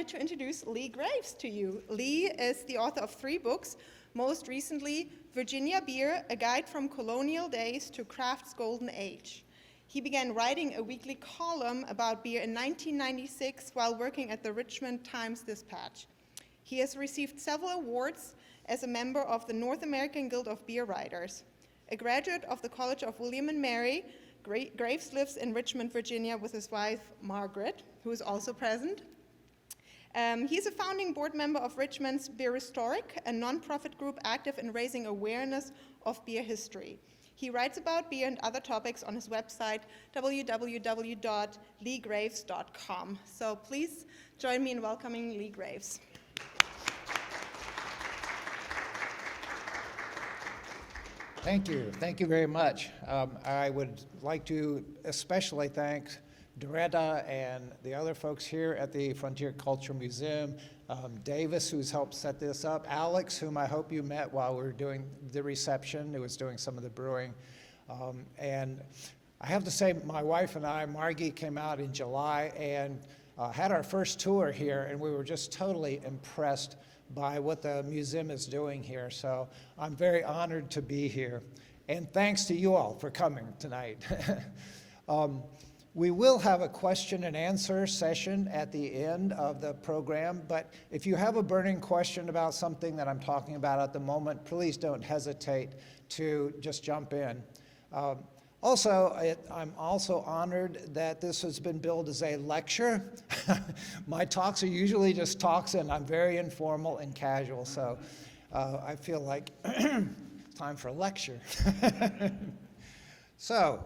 delighted to introduce Lee Graves to you. Lee is the author of 3 books, most recently, Virginia Beer, A Guide from Colonial Days to Craft's Golden Age. He began writing a weekly column about beer in 1996 while working at the Richmond Times-Dispatch. He has received several awards as a member of the North American Guild of Beer Writers. A graduate of the College of William and Mary, Graves lives in Richmond, Virginia with his wife, Margaret, who is also present. He's a founding board member of Richmond's Beer Historic, a nonprofit group active in raising awareness of beer history. He writes about beer and other topics on his website, www.leegraves.com. So please join me in welcoming Lee Graves. Thank you very much. I would like to especially thank Doretta and the other folks here at the Frontier Culture Museum, Davis, who's helped set this up, Alex, whom I hope you met while we were doing the reception, who was doing some of the brewing. And I have to say, my wife and I, Margie, came out in July and had our first tour here, and we were just totally impressed by what the museum is doing here. So I'm very honored to be here. And thanks to you all for coming tonight. We will have a question and answer session at the end of the program, but if you have a burning question about something that I'm talking about at the moment, please don't hesitate to just jump in. I'm also honored that this has been billed as a lecture. My talks are usually just talks, and I'm very informal and casual, so I feel like it's time for a lecture. So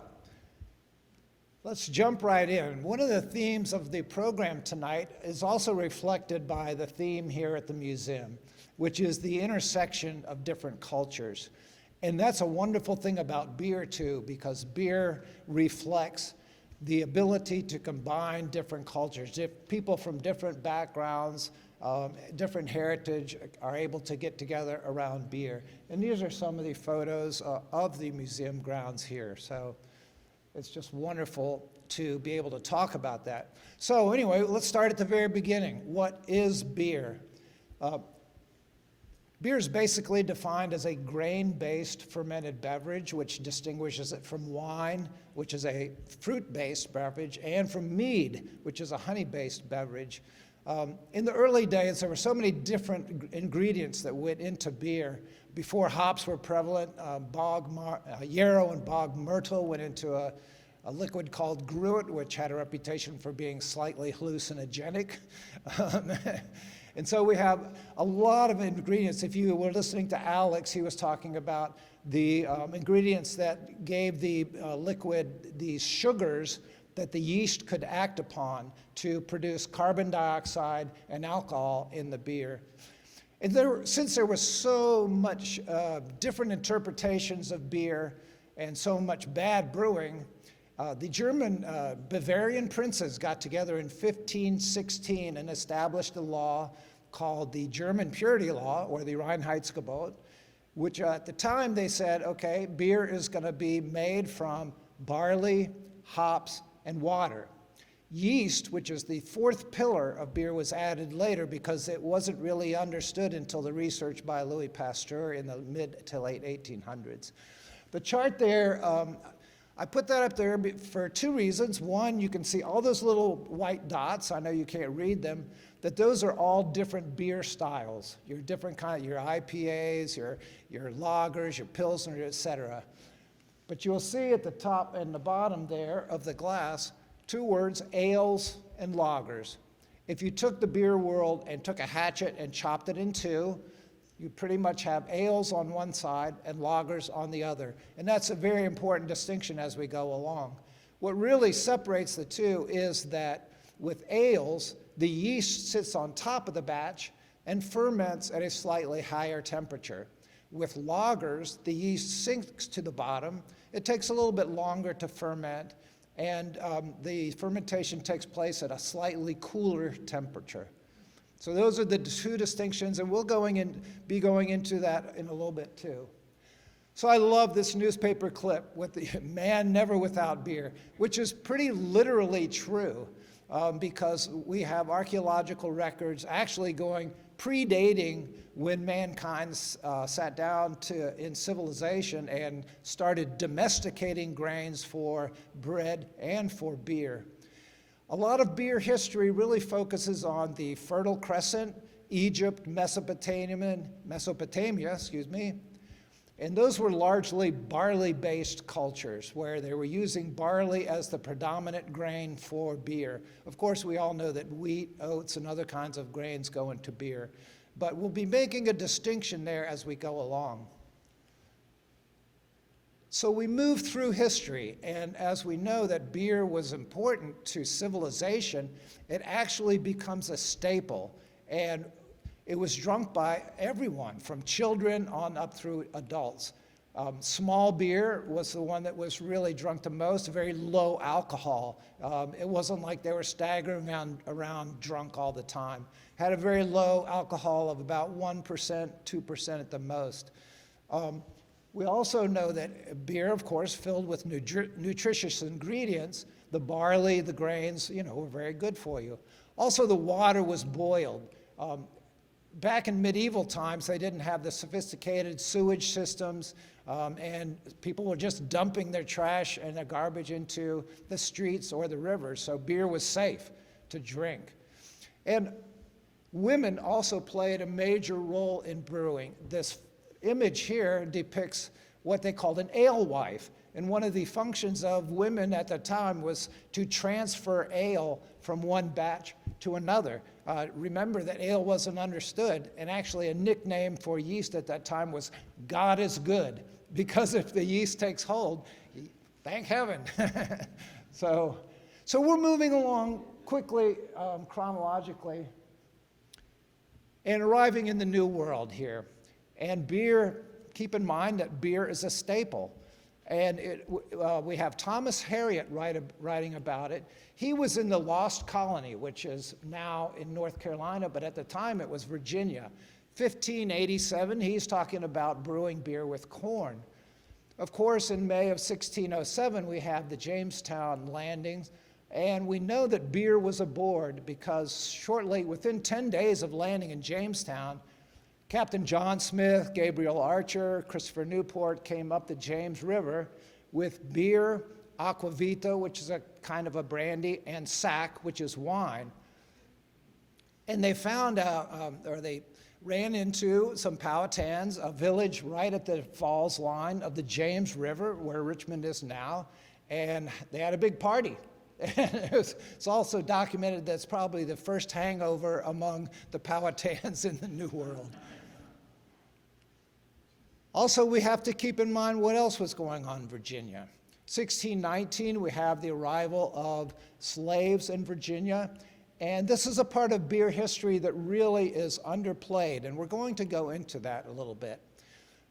let's jump right in. One of the themes of the program tonight is also reflected by the theme here at the museum, which is the intersection of different cultures. And that's a wonderful thing about beer, too, because beer reflects the ability to combine different cultures. People from different backgrounds, different heritage are able to get together around beer. And these are some of the photos of the museum grounds here. So it's just wonderful to be able to talk about that. So anyway, let's start at the very beginning. What is beer? Beer is basically defined as a grain-based fermented beverage, which distinguishes it from wine, which is a fruit-based beverage, and from mead, which is a honey-based beverage. In the early days, there were so many different ingredients that went into beer. Before hops were prevalent, yarrow and bog myrtle went into a liquid called gruit, which had a reputation for being slightly hallucinogenic. And so we have a lot of ingredients. If you were listening to Alex, he was talking about the ingredients that gave the liquid these sugars that the yeast could act upon to produce carbon dioxide and alcohol in the beer. And since there was so much different interpretations of beer and so much bad brewing, the German Bavarian princes got together in 1516 and established a law called the German Purity Law, or the Reinheitsgebot, which at the time they said, okay, beer is going to be made from barley, hops, and water. Yeast, which is the 4th pillar of beer, was added later because it wasn't really understood until the research by Louis Pasteur in the mid to late 1800s. The chart there, I put that up there for 2 reasons. One, you can see all those little white dots. I know you can't read them, that those are all different beer styles. Your different kind, your IPAs, your lagers, your pilsner, etc. But you'll see at the top and the bottom there of the glass 2 words, ales and lagers. If you took the beer world and took a hatchet and chopped it in 2, you pretty much have ales on one side and lagers on the other. And that's a very important distinction as we go along. What really separates the two is that with ales, the yeast sits on top of the batch and ferments at a slightly higher temperature. With lagers, the yeast sinks to the bottom. It takes a little bit longer to ferment, and the fermentation takes place at a slightly cooler temperature. So those are the 2 distinctions, and we'll be going into that in a little bit too. So I love this newspaper clip with the man never without beer, which is pretty literally true. because we have archaeological records actually predating when mankind sat down in civilization and started domesticating grains for bread and for beer. A lot of beer history really focuses on the Fertile Crescent, Egypt, Mesopotamia, and those were largely barley-based cultures where they were using barley as the predominant grain for beer. Of course, we all know that wheat, oats, and other kinds of grains go into beer, but we'll be making a distinction there as we go along. So we move through history, and as we know that beer was important to civilization, it actually becomes a staple, and it was drunk by everyone, from children on up through adults. Small beer was the one that was really drunk the most, very low alcohol. It wasn't like they were staggering around drunk all the time. Had a very low alcohol of about 1%, 2% at the most. We also know that beer, of course, filled with nutritious ingredients, the barley, the grains, were very good for you. Also, the water was boiled. Back in medieval times, they didn't have the sophisticated sewage systems, and people were just dumping their trash and their garbage into the streets or the rivers, so beer was safe to drink. And women also played a major role in brewing. This image here depicts what they called an alewife, and one of the functions of women at the time was to transfer ale from one batch to another. Remember that ale wasn't understood, and actually a nickname for yeast at that time was God is good, because if the yeast takes hold, thank heaven. So we're moving along quickly, chronologically, and arriving in the New World here. And beer, keep in mind that beer is a staple. And we have Thomas Harriot writing about it. He was in the Lost Colony, which is now in North Carolina, but at the time it was Virginia. 1587, he's talking about brewing beer with corn. Of course, in May of 1607, we have the Jamestown landings, and we know that beer was aboard because shortly, within 10 days of landing in Jamestown, Captain John Smith, Gabriel Archer, Christopher Newport came up the James River with beer, aquavita, which is a kind of a brandy, and sack, which is wine. And they found they ran into some Powhatans, a village right at the falls line of the James River, where Richmond is now, and they had a big party. It's also documented that's probably the first hangover among the Powhatans in the New World. Also, we have to keep in mind what else was going on in Virginia. 1619, we have the arrival of slaves in Virginia, and this is a part of beer history that really is underplayed, and we're going to go into that a little bit.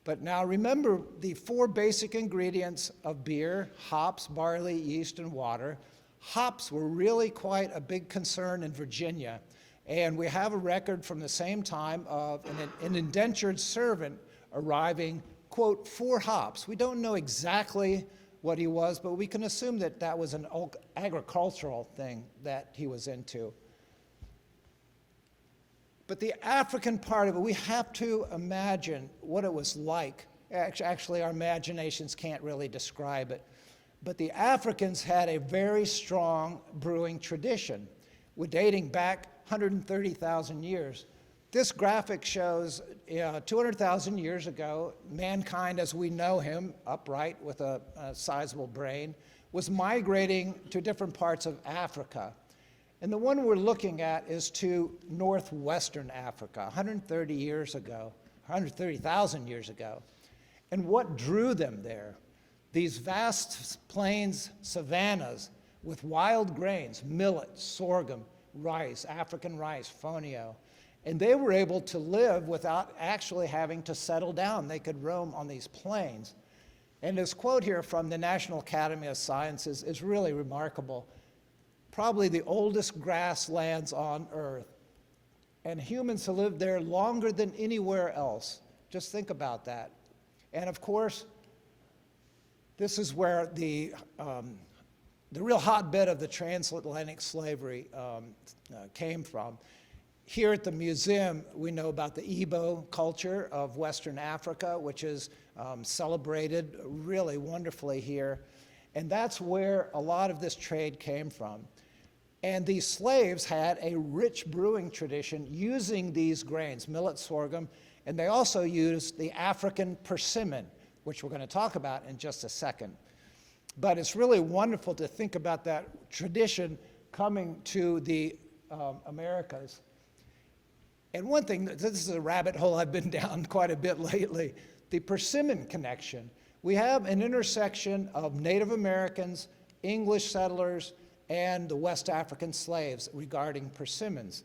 But now remember the four basic ingredients of beer: hops, barley, yeast, and water. Hops were really quite a big concern in Virginia, and we have a record from the same time of an indentured servant arriving, quote, 4 hops. We don't know exactly what he was, but we can assume that that was an agricultural thing that he was into. But the African part of it, we have to imagine what it was like. Actually, our imaginations can't really describe it. But the Africans had a very strong brewing tradition, dating back 130,000 years. This graphic shows 200,000 years ago, mankind as we know him, upright with a sizable brain, was migrating to different parts of Africa. And the one we're looking at is to northwestern Africa, 130,000 years ago. And what drew them there? These vast plains, savannas with wild grains, millet, sorghum, rice, African rice, fonio. And they were able to live without actually having to settle down. They could roam on these plains. And this quote here from the National Academy of Sciences is really remarkable. Probably the oldest grasslands on Earth. And humans have lived there longer than anywhere else. Just think about that. And of course, this is where the the real hotbed of the transatlantic slavery came from. Here at the museum, we know about the Igbo culture of Western Africa, which is celebrated really wonderfully here. And that's where a lot of this trade came from. And these slaves had a rich brewing tradition using these grains, millet, sorghum, and they also used the African persimmon, which we're going to talk about in just a second. But it's really wonderful to think about that tradition coming to the Americas. And one thing, this is a rabbit hole I've been down quite a bit lately, the persimmon connection. We have an intersection of Native Americans, English settlers, and the West African slaves regarding persimmons.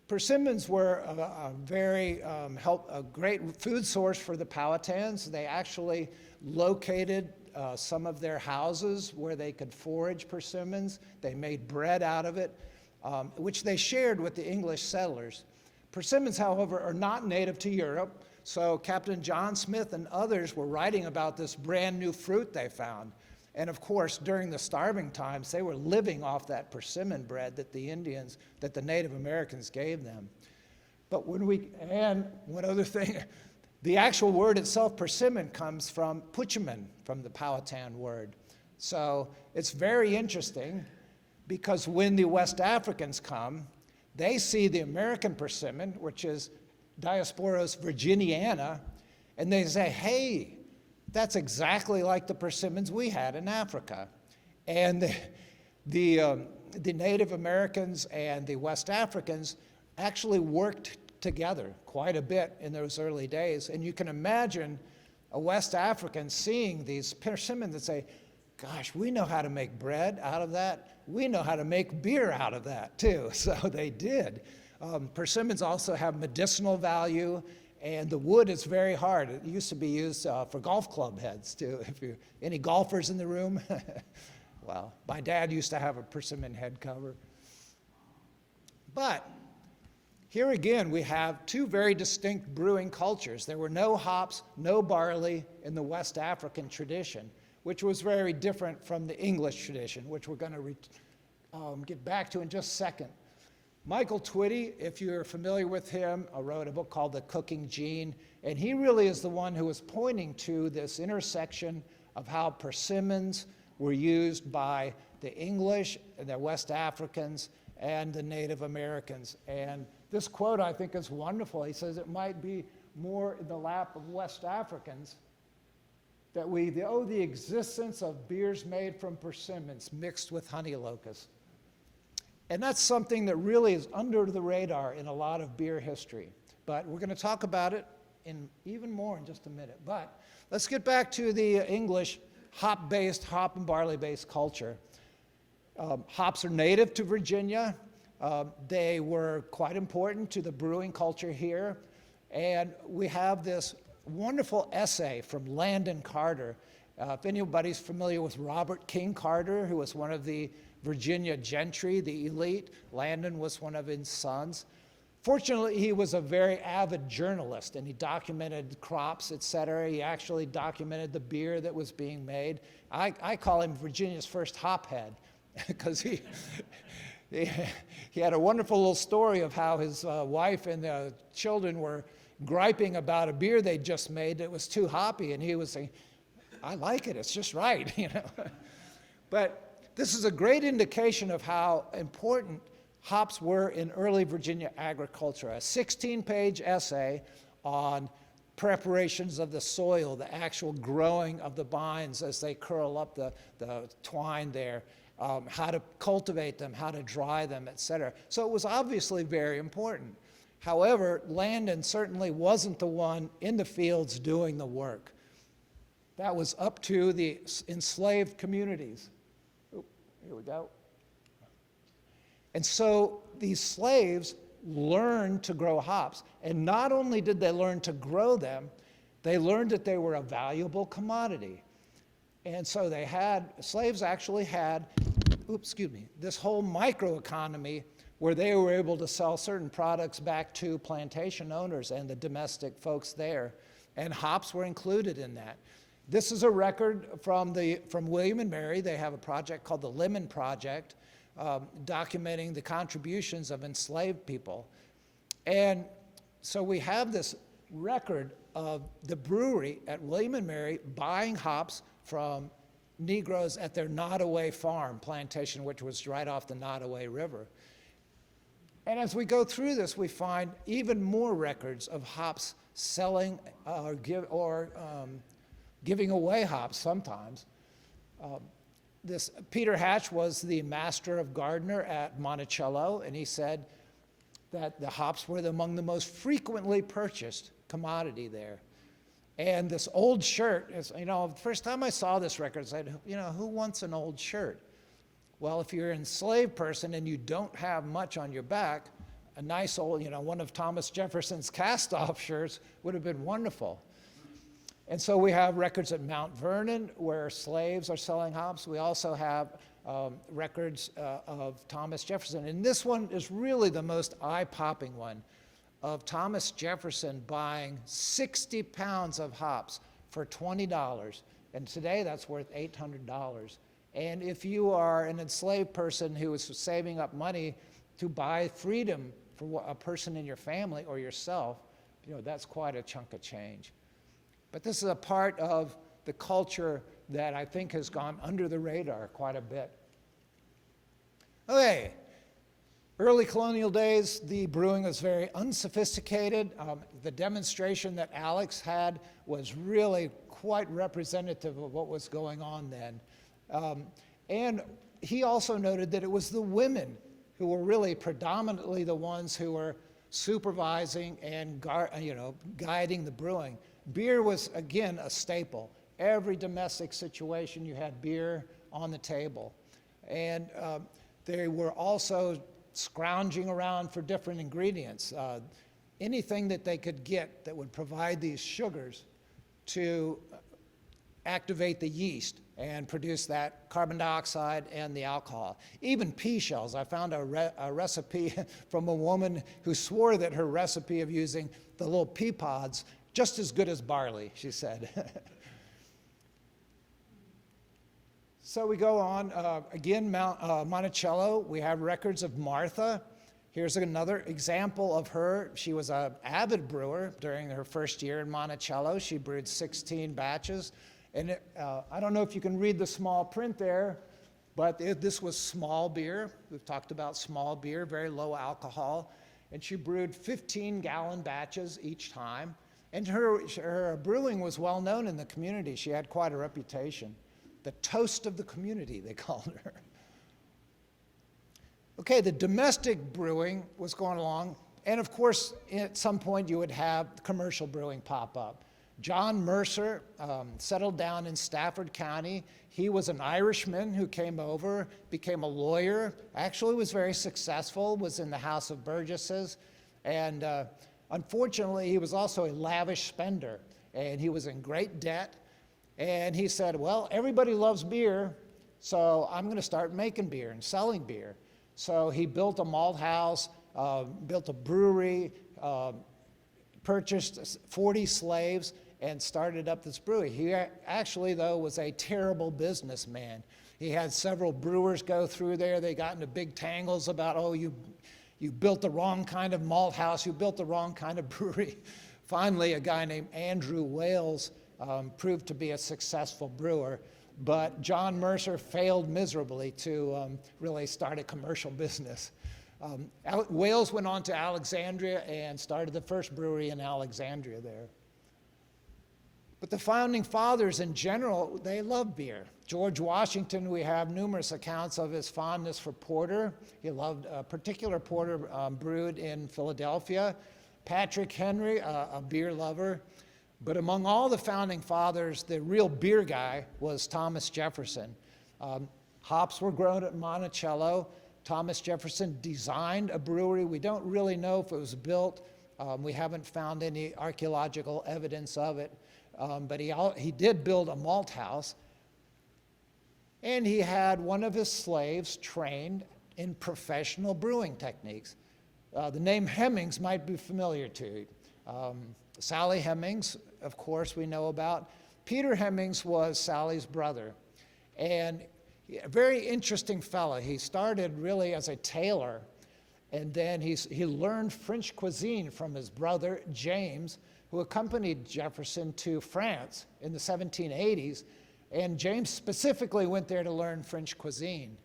Persimmons were a great food source for the Powhatans. They actually located some of their houses where they could forage persimmons. They made bread out of it, which they shared with the English settlers. Persimmons, however, are not native to Europe, so Captain John Smith and others were writing about this brand new fruit they found. And of course, during the starving times, they were living off that persimmon bread that the Native Americans gave them. But one other thing, the actual word itself, persimmon, comes from puchiman, from the Powhatan word. So it's very interesting because when the West Africans come, they see the American persimmon, which is Diosporos virginiana, and they say, hey, that's exactly like the persimmons we had in Africa. And the Native Americans and the West Africans actually worked together quite a bit in those early days. And you can imagine a West African seeing these persimmons and say, gosh, we know how to make bread out of that. We know how to make beer out of that too. So they did. Persimmons also have medicinal value, and the wood is very hard. It used to be used for golf club heads too. Any golfers in the room? Well, my dad used to have a persimmon head cover. But here again, we have two very distinct brewing cultures. There were no hops, no barley in the West African tradition, which was very different from the English tradition, which we're going to get back to in just a second. Michael Twitty, if you're familiar with him, wrote a book called The Cooking Gene, and he really is the one who was pointing to this intersection of how persimmons were used by the English and the West Africans and the Native Americans. And this quote, I think, is wonderful. He says, it might be more in the lap of West Africans that we owe the existence of beers made from persimmons mixed with honey locusts. And that's something that really is under the radar in a lot of beer history. But we're going to talk about it in even more in just a minute. But let's get back to the English hop and barley-based culture. Hops are native to Virginia. They were quite important to the brewing culture here. And we have this wonderful essay from Landon Carter. If anybody's familiar with Robert King Carter, who was one of the Virginia gentry, the elite, Landon was one of his sons. Fortunately, he was a very avid journalist, and he documented crops, et cetera. He actually documented the beer that was being made. I call him Virginia's first hophead, because he had a wonderful little story of how his wife and the children were griping about a beer they'd just made that was too hoppy, and he was saying, I like it, it's just right, you know. But this is a great indication of how important hops were in early Virginia agriculture. A 16-page essay on preparations of the soil, the actual growing of the vines as they curl up the twine there, how to cultivate them, how to dry them, etc. So it was obviously very important. However, Landon certainly wasn't the one in the fields doing the work. That was up to the enslaved communities. Here we go. And so these slaves learned to grow hops. And not only did they learn to grow them, they learned that they were a valuable commodity. And so slaves actually had, this whole microeconomy where they were able to sell certain products back to plantation owners and the domestic folks there. And hops were included in that. This is a record from William and Mary. They have a project called the Lemon Project, documenting the contributions of enslaved people. And so we have this record of the brewery at William and Mary buying hops from Negroes at their Nottoway farm plantation, which was right off the Nottoway River. And as we go through this, we find even more records of hops selling or giving away hops sometimes. Peter Hatch was the master of gardener at Monticello, and he said that the hops were among the most frequently purchased commodity there. And this old shirt, the first time I saw this record, I said, who wants an old shirt? Well, if you're an enslaved person and you don't have much on your back, a nice old, one of Thomas Jefferson's cast-off shirts would have been wonderful. And so we have records at Mount Vernon where slaves are selling hops. We also have records of Thomas Jefferson. And this one is really the most eye-popping one, of Thomas Jefferson buying 60 pounds of hops for $20. And today that's worth $800. And if you are an enslaved person who is saving up money to buy freedom for a person in your family or yourself, that's quite a chunk of change. But this is a part of the culture that I think has gone under the radar quite a bit. Okay, early colonial days, the brewing was very unsophisticated. The demonstration that Alex had was really quite representative of what was going on then. And he also noted that it was the women who were really predominantly the ones who were supervising and guiding the brewing. Beer was, again, a staple. Every domestic situation, you had beer on the table. And they were also scrounging around for different ingredients. Anything that they could get that would provide these sugars to activate the yeast and produce that carbon dioxide and the alcohol. Even pea shells. I found a recipe from a woman who swore that her recipe of using the little pea pods, just as good as barley, she said. So we go on. Again, Monticello, we have records of Martha. Here's another example of her. She was an avid brewer during her first year in Monticello. She brewed 16 batches. And I don't know if you can read the small print there, but this was small beer. We've talked about small beer, very low alcohol. And she brewed 15-gallon batches each time. And her brewing was well known in the community. She had quite a reputation. The toast of the community, they called her. Okay, the domestic brewing was going along. And of course, at some point you would have commercial brewing pop up. John Mercer settled down in Stafford County. He was an Irishman who came over, became a lawyer, actually was very successful, was in the House of Burgesses, and unfortunately, he was also a lavish spender, and he was in great debt, and he said, well, everybody loves beer, so I'm going to start making beer and selling beer. So he built a malt house, built a brewery, purchased 40 slaves, and started up this brewery. He actually, though, was a terrible businessman. He had several brewers go through there. They got into big tangles about, oh, you built the wrong kind of malt house, you built the wrong kind of brewery. Finally, a guy named Andrew Wales proved to be a successful brewer, but John Mercer failed miserably to really start a commercial business. Wales went on to Alexandria and started the first brewery in Alexandria there. But the founding fathers in general, they loved beer. George Washington, we have numerous accounts of his fondness for porter. He loved a particular porter brewed in Philadelphia. Patrick Henry, a beer lover. But among all the founding fathers, the real beer guy was Thomas Jefferson. Hops were grown at Monticello. Thomas Jefferson designed a brewery. We don't really know if it was built. We haven't found any archaeological evidence of it. But he did build a malt house, and he had one of his slaves trained in professional brewing techniques. The name Hemmings might be familiar to you. Sally Hemings, of course, we know about. Peter Hemmings was Sally's brother, and a very interesting fellow. He started really as a tailor, and then he learned French cuisine from his brother, James, who accompanied Jefferson to France in the 1780s, and James specifically went there to learn French cuisine.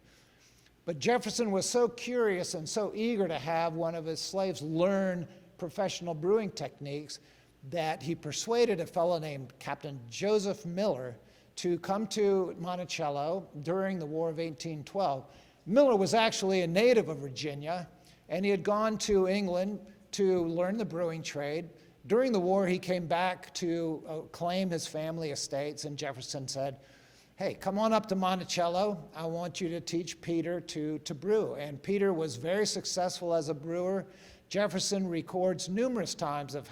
But Jefferson was so curious and so eager to have one of his slaves learn professional brewing techniques that he persuaded a fellow named Captain Joseph Miller to come to Monticello during the War of 1812. Miller was actually a native of Virginia, and he had gone to England to learn the brewing trade. During the war, he came back to claim his family estates, and Jefferson said, hey, come on up to Monticello. I want you to teach Peter to brew. And Peter was very successful as a brewer. Jefferson records numerous times of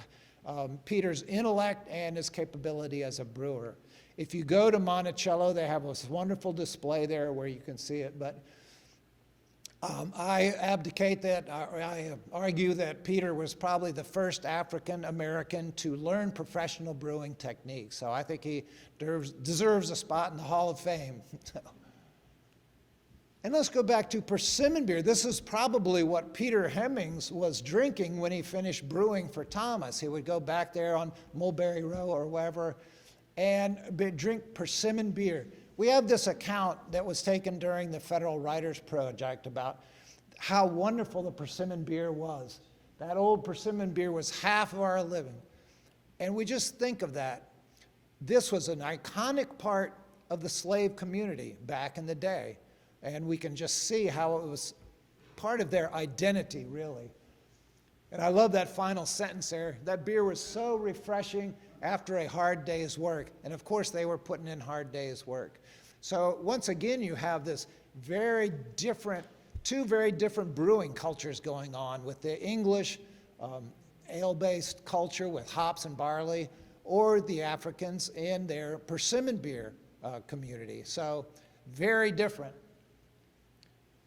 Peter's intellect and his capability as a brewer. If you go to Monticello, they have this wonderful display there where you can see it. But I argue that Peter was probably the first African American to learn professional brewing techniques. So I think he deserves a spot in the Hall of Fame. And let's go back to persimmon beer. This is probably what Peter Hemmings was drinking when he finished brewing for Thomas. He would go back there on Mulberry Row or wherever and drink persimmon beer. We have this account that was taken during the Federal Writers Project about how wonderful the persimmon beer was. That old persimmon beer was half of our living. And we just think of that. This was an iconic part of the slave community back in the day. And we can just see how it was part of their identity, really. And I love that final sentence there. That beer was so refreshing after a hard day's work. And of course, they were putting in hard days' work. So once again, you have this two very different brewing cultures going on with the English ale-based culture with hops and barley, or the Africans in their persimmon beer community. So very different.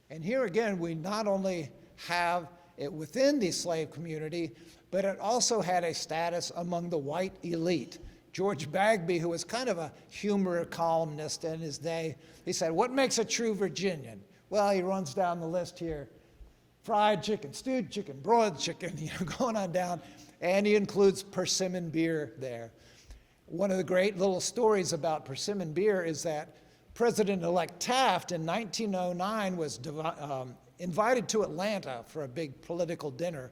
And here again, we not only have it within the slave community, but it also had a status among the white elite. George Bagby, who was kind of a humor columnist in his day, he said, what makes a true Virginian? Well, he runs down the list here. Fried chicken, stewed chicken, broiled chicken, going on down. And he includes persimmon beer there. One of the great little stories about persimmon beer is that President-elect Taft in 1909 was invited to Atlanta for a big political dinner.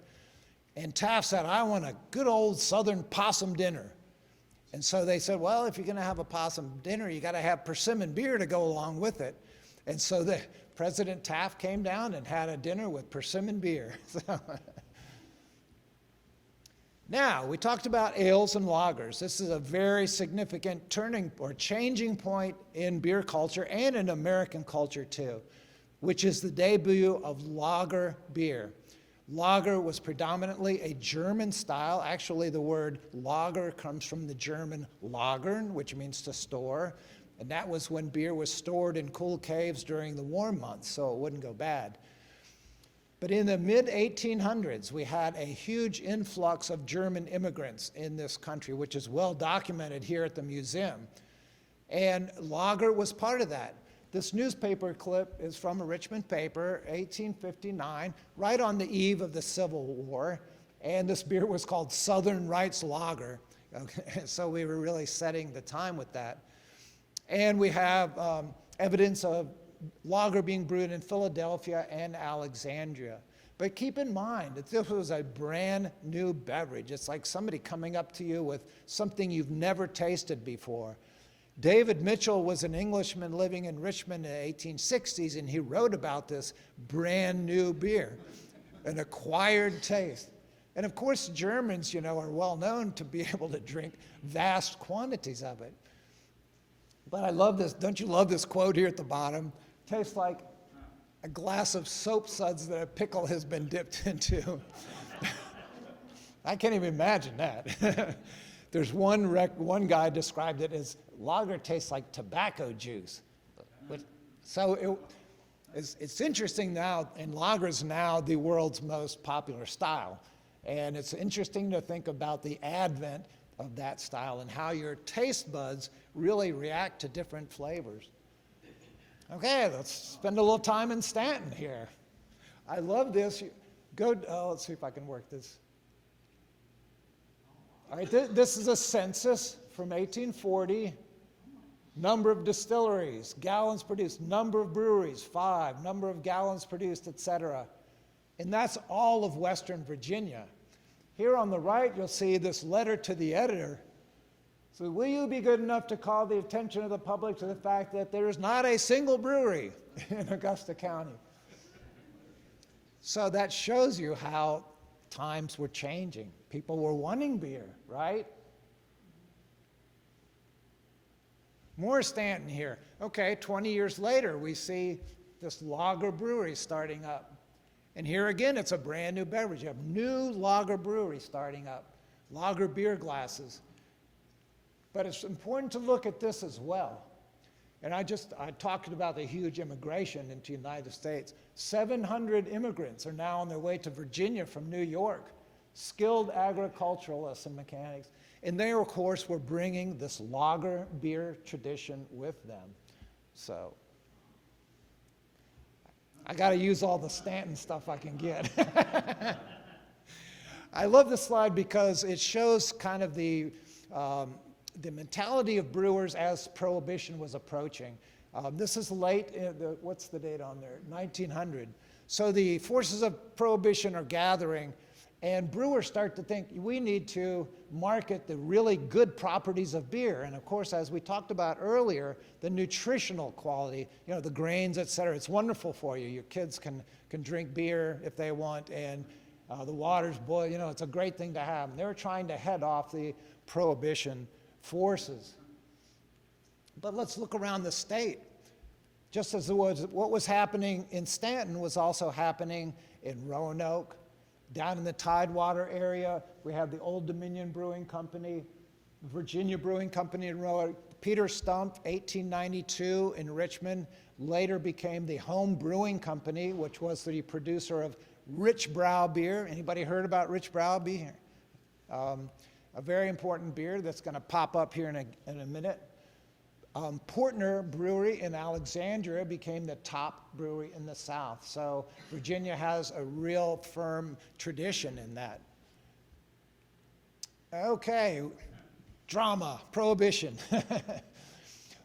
And Taft said, I want a good old Southern possum dinner. And so they said, well, if you're going to have a possum dinner, you got to have persimmon beer to go along with it. And so President Taft came down and had a dinner with persimmon beer. Now, we talked about ales and lagers. This is a very significant turning or changing point in beer culture and in American culture too, which is the debut of lager beer. Lager was predominantly a German style. Actually, the word lager comes from the German lagern, which means to store. And that was when beer was stored in cool caves during the warm months, so it wouldn't go bad. But in the mid-1800s, we had a huge influx of German immigrants in this country, which is well documented here at the museum. And lager was part of that. This newspaper clip is from a Richmond paper, 1859, right on the eve of the Civil War. And this beer was called Southern Rights Lager. Okay, so we were really setting the time with that. And we have evidence of lager being brewed in Philadelphia and Alexandria. But keep in mind that this was a brand new beverage. It's like somebody coming up to you with something you've never tasted before. David Mitchell was an Englishman living in Richmond in the 1860s, and he wrote about this brand new beer, an acquired taste. And of course, Germans, are well known to be able to drink vast quantities of it. But I love this. Don't you love this quote here at the bottom? Tastes like a glass of soap suds that a pickle has been dipped into. I can't even imagine that. There's one guy described it as lager tastes like tobacco juice. So it's interesting now, and lager is now the world's most popular style. And it's interesting to think about the advent of that style and how your taste buds really react to different flavors. Okay, let's spend a little time in Stanton here. I love this. Let's see if I can work this. All right, this is a census from 1840. Number of distilleries, gallons produced, number of breweries, 5, number of gallons produced, etc. And that's all of Western Virginia. Here on the right, you'll see this letter to the editor. So, will you be good enough to call the attention of the public to the fact that there is not a single brewery in Augusta County? So that shows you how times were changing. People were wanting beer, right? More Stanton here. Okay, 20 years later, we see this lager brewery starting up. And here again, it's a brand new beverage. You have new lager brewery starting up, lager beer glasses. But it's important to look at this as well. And I talked about the huge immigration into the United States. 700 immigrants are now on their way to Virginia from New York, skilled agriculturalists and mechanics. And they, of course, were bringing this lager beer tradition with them. So I got to use all the Stanton stuff I can get. I love this slide because it shows kind of the mentality of brewers as Prohibition was approaching. This is late, what's the date on there? 1900. So the forces of Prohibition are gathering, and brewers start to think, we need to market the really good properties of beer. And of course, as we talked about earlier, the nutritional quality, the grains, et cetera, it's wonderful for you. Your kids can drink beer if they want, and the water's boiled, it's a great thing to have. And they're trying to head off the Prohibition forces. But let's look around the state. Just as what was happening in Stanton was also happening in Roanoke. Down in the Tidewater area, we have the Old Dominion Brewing Company, Virginia Brewing Company in Roanoke. Peter Stump, 1892 in Richmond, later became the Home Brewing Company, which was the producer of Rich Brow beer. Anybody heard about Rich Brow beer? A very important beer that's going to pop up here in a minute. Portner Brewery in Alexandria became the top brewery in the South. So Virginia has a real firm tradition in that. Okay, drama, Prohibition.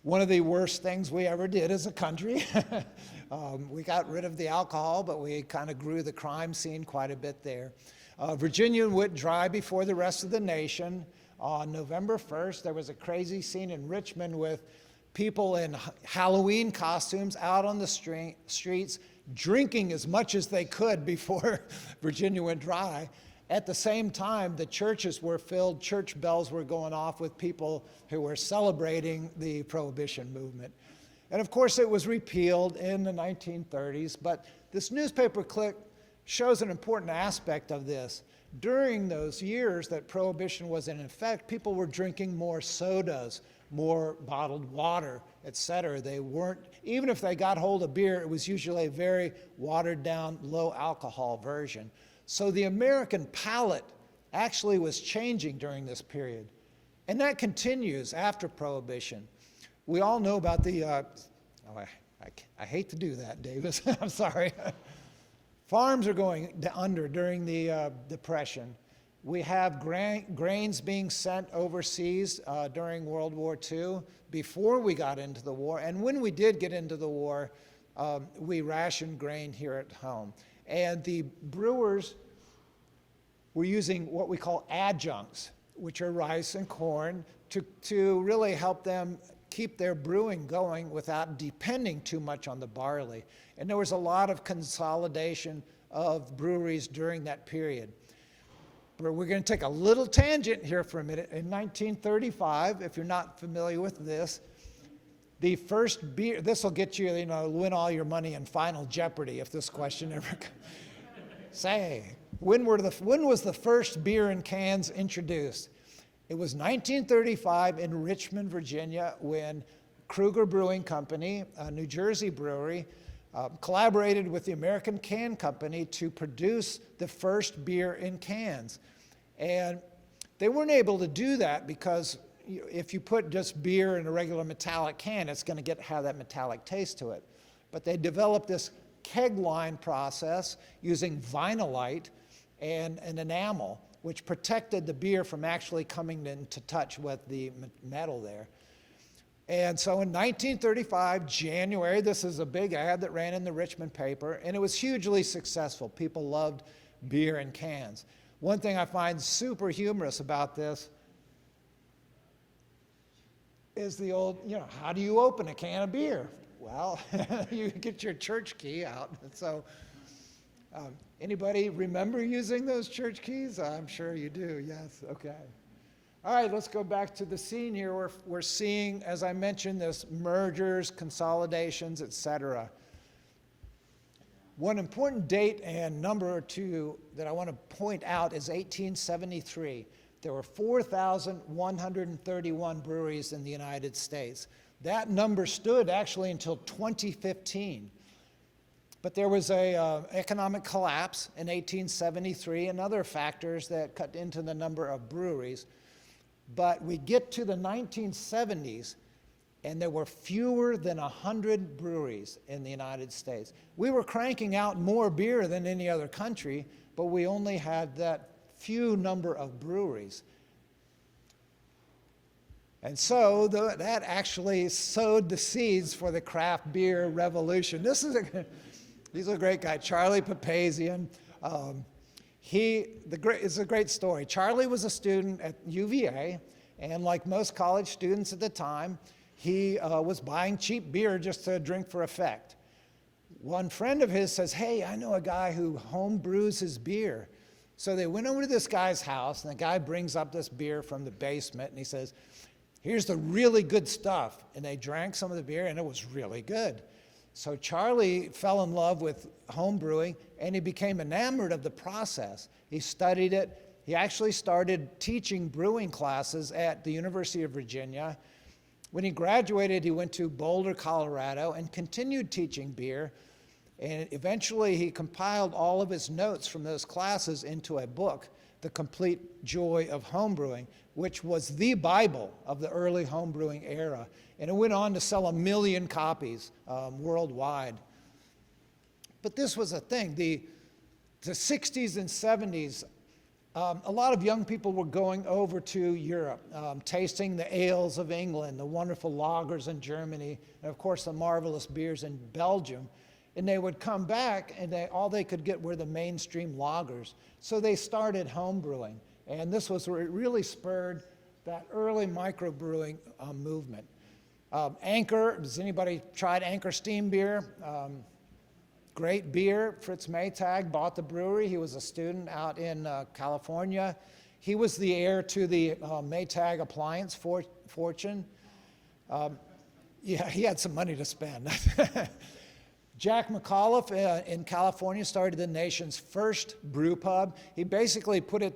One of the worst things we ever did as a country. We got rid of the alcohol, but we kind of grew the crime scene quite a bit there. Virginia went dry before the rest of the nation. On November 1st, there was a crazy scene in Richmond with people in Halloween costumes out on the streets drinking as much as they could before Virginia went dry. At the same time, the churches were filled, church bells were going off with people who were celebrating the Prohibition movement. And of course, it was repealed in the 1930s, but this newspaper clip shows an important aspect of this. During those years that Prohibition was in effect, people were drinking more sodas, more bottled water, etc. They weren't, even if they got hold of beer, it was usually a very watered down, low alcohol version. So the American palate actually was changing during this period. And that continues after Prohibition. We all know about the, I hate to do that, Davis, I'm sorry. Farms are going under during the Depression. We have grains being sent overseas during World War II before we got into the war. And when we did get into the war, we rationed grain here at home. And the brewers were using what we call adjuncts, which are rice and corn, to really help them keep their brewing going without depending too much on the barley. And there was a lot of consolidation of breweries during that period. But we're going to take a little tangent here for a minute. In 1935, if you're not familiar with this, the first beer, this will get you, win all your money in Final Jeopardy if this question ever comes. Say, when was the first beer in cans introduced? It was 1935 in Richmond, Virginia, when Kruger Brewing Company, a New Jersey brewery, collaborated with the American Can Company to produce the first beer in cans. And They weren't able to do that because if you put just beer in a regular metallic can, it's going to have that metallic taste to it. But they developed this keg line process using vinylite and an enamel, which protected the beer from actually coming into touch with the metal there. And so in 1935, January, this is a big ad that ran in the Richmond paper, and it was hugely successful. People loved beer in cans. One thing I find super humorous about this is the old, how do you open a can of beer? Well, you get your church key out. So anybody remember using those church keys? I'm sure you do, yes, okay. All right, let's go back to the scene here. We're seeing, as I mentioned, this mergers, consolidations, etc. One important date and number two that I want to point out is 1873. There were 4,131 breweries in the United States. That number stood actually until 2015. But there was an economic collapse in 1873 and other factors that cut into the number of breweries. But we get to the 1970s, and there were fewer than 100 breweries in the United States. We were cranking out more beer than any other country, but we only had that few number of breweries. And so that actually sowed the seeds for the craft beer revolution. He's a great guy, Charlie Papazian. It's a great story. Charlie was a student at UVA, and like most college students at the time, he was buying cheap beer just to drink for effect. One friend of his says, hey, I know a guy who home brews his beer. So they went over to this guy's house, and the guy brings up this beer from the basement, and he says, here's the really good stuff. And they drank some of the beer, and it was really good. So Charlie fell in love with home brewing, and he became enamored of the process. He studied it. He actually started teaching brewing classes at the University of Virginia. When he graduated, he went to Boulder, Colorado, and continued teaching beer. And eventually, he compiled all of his notes from those classes into a book, The Complete Joy of Homebrewing, which was the Bible of the early homebrewing era. And it went on to sell 1 million copies worldwide. But this was a thing. The 60s and 70s, a lot of young people were going over to Europe, tasting the ales of England, the wonderful lagers in Germany, and of course the marvelous beers in Belgium. And they would come back, and all they could get were the mainstream lagers. So they started home brewing. And this was where it really spurred that early microbrewing movement. Anchor, has anybody tried Anchor steam beer? Great beer. Fritz Maytag bought the brewery. He was a student out in California. He was the heir to the Maytag appliance fortune. Yeah, he had some money to spend. Jack McAuliffe in California started the nation's first brew pub. He basically put it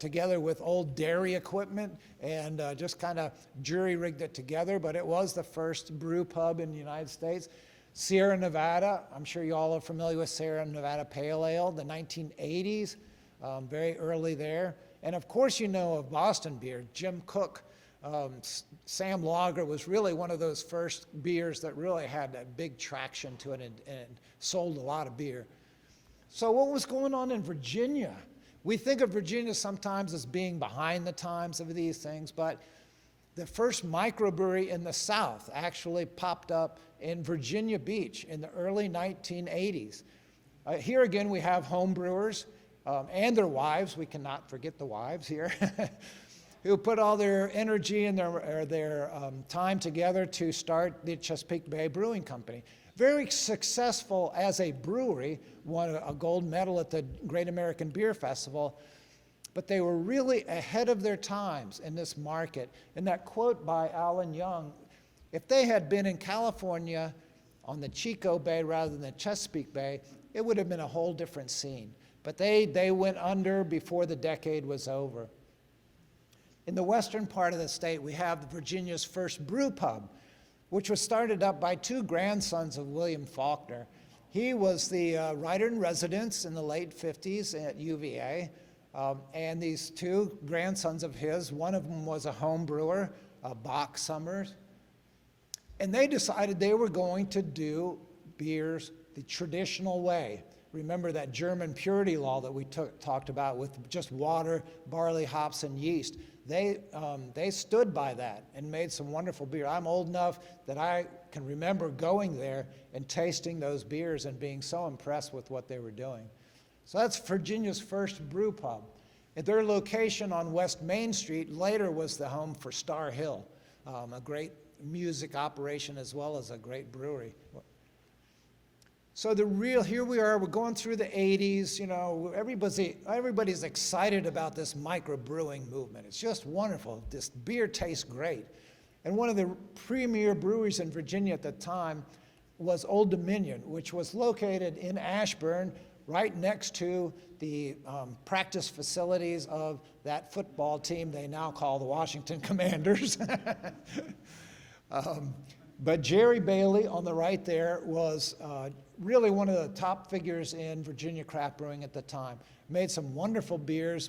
together with old dairy equipment and just kind of jury-rigged it together, but it was the first brew pub in the United States. Sierra Nevada, I'm sure you all are familiar with Sierra Nevada Pale Ale, the 1980s, very early there. And of course you know of Boston beer, Jim Koch. Sam Lager was really one of those first beers that really had that big traction to it and sold a lot of beer. So what was going on in Virginia? We think of Virginia sometimes as being behind the times of these things, but the first microbrewery in the South actually popped up in Virginia Beach in the early 1980s. Here again we have home brewers and their wives. We cannot forget the wives here. Who put all their energy and their time together to start the Chesapeake Bay Brewing Company. Very successful as a brewery, won a gold medal at the Great American Beer Festival, but they were really ahead of their times in this market. And that quote by Alan Young, if they had been in California on the Chico Bay rather than the Chesapeake Bay, it would have been a whole different scene. But they went under before the decade was over. In the western part of the state, we have Virginia's first brew pub, which was started up by two grandsons of William Faulkner. He was the writer-in-residence in the late 50s at UVA. And these two grandsons of his, one of them was a home brewer, Bach Summers, and they decided they were going to do beers the traditional way. Remember that German purity law that we talked about with just water, barley, hops, and yeast. They stood by that and made some wonderful beer. I'm old enough that I can remember going there and tasting those beers and being so impressed with what they were doing. So that's Virginia's first brew pub. And their location on West Main Street later was the home for Star Hill, a great music operation as well as a great brewery. So here we are, we're going through the 80s, you know, everybody's excited about this microbrewing movement. It's just wonderful. This beer tastes great. And one of the premier breweries in Virginia at the time was Old Dominion, which was located in Ashburn, right next to the practice facilities of that football team they now call the Washington Commanders. But Jerry Bailey on the right there was really one of the top figures in Virginia craft brewing at the time. Made some wonderful beers.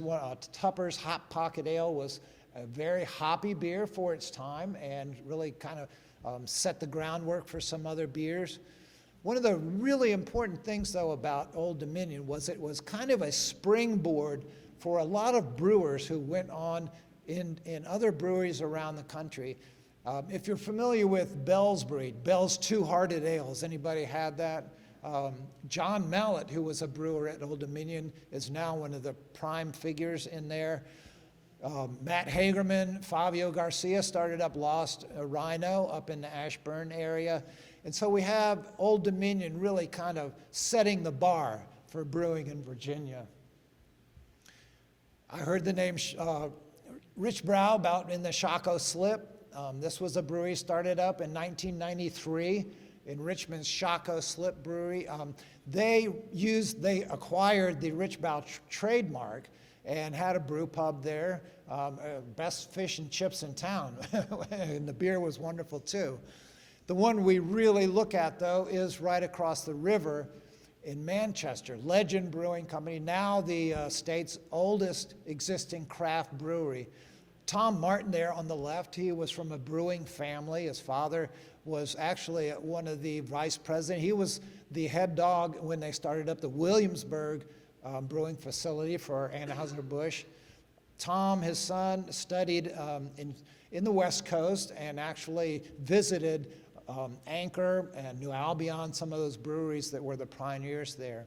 Tupper's Hot Pocket Ale was a very hoppy beer for its time and really kind of set the groundwork for some other beers. One of the really important things, though, about Old Dominion was it was kind of a springboard for a lot of brewers who went on in other breweries around the country. If you're familiar with Bell's Breed, Bell's Two-Hearted Ales, anybody had that? John Mallett, who was a brewer at Old Dominion, is now one of the prime figures in there. Matt Hagerman, Fabio Garcia started up Lost Rhino up in the Ashburn area. And so we have Old Dominion really kind of setting the bar for brewing in Virginia. I heard the name Rich Brow about in the Shaco Slip. This was a brewery started up in 1993 in Richmond's Shaco Slip Brewery. They acquired the Rich Brow trademark and had a brew pub there. Best fish and chips in town, and the beer was wonderful too. The one we really look at, though, is right across the river in Manchester, Legend Brewing Company, now the state's oldest existing craft brewery. Tom Martin there on the left, he was from a brewing family. His father was actually one of the vice presidents. He was the head dog when they started up the Williamsburg brewing facility for Anheuser-Busch. Tom, his son, studied in the West Coast and actually visited Anchor and New Albion, some of those breweries that were the pioneers there.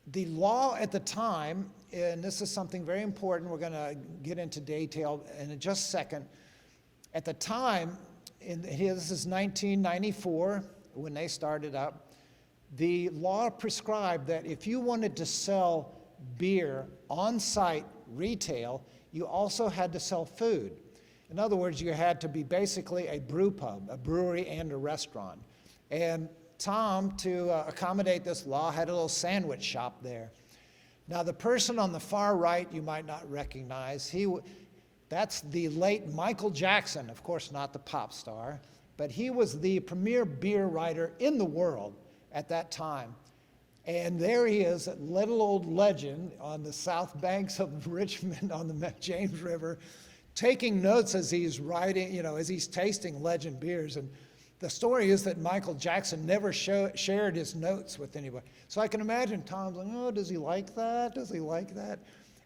The law at the time, and this is something very important, we're going to get into detail in just a second. At the time, this is 1994 when they started up, the law prescribed that if you wanted to sell beer on-site retail, you also had to sell food. In other words, you had to be basically a brew pub, a brewery and a restaurant. And Tom, to accommodate this law, had a little sandwich shop there. Now, the person on the far right you might not recognize, that's the late Michael Jackson, of course not the pop star, but he was the premier beer writer in the world at that time. And there he is, at little old Legend on the south banks of Richmond on the James River, taking notes as he's writing, as he's tasting Legend beers. And the story is that Michael Jackson never shared his notes with anybody. So I can imagine Tom's like, oh, does he like that? Does he like that?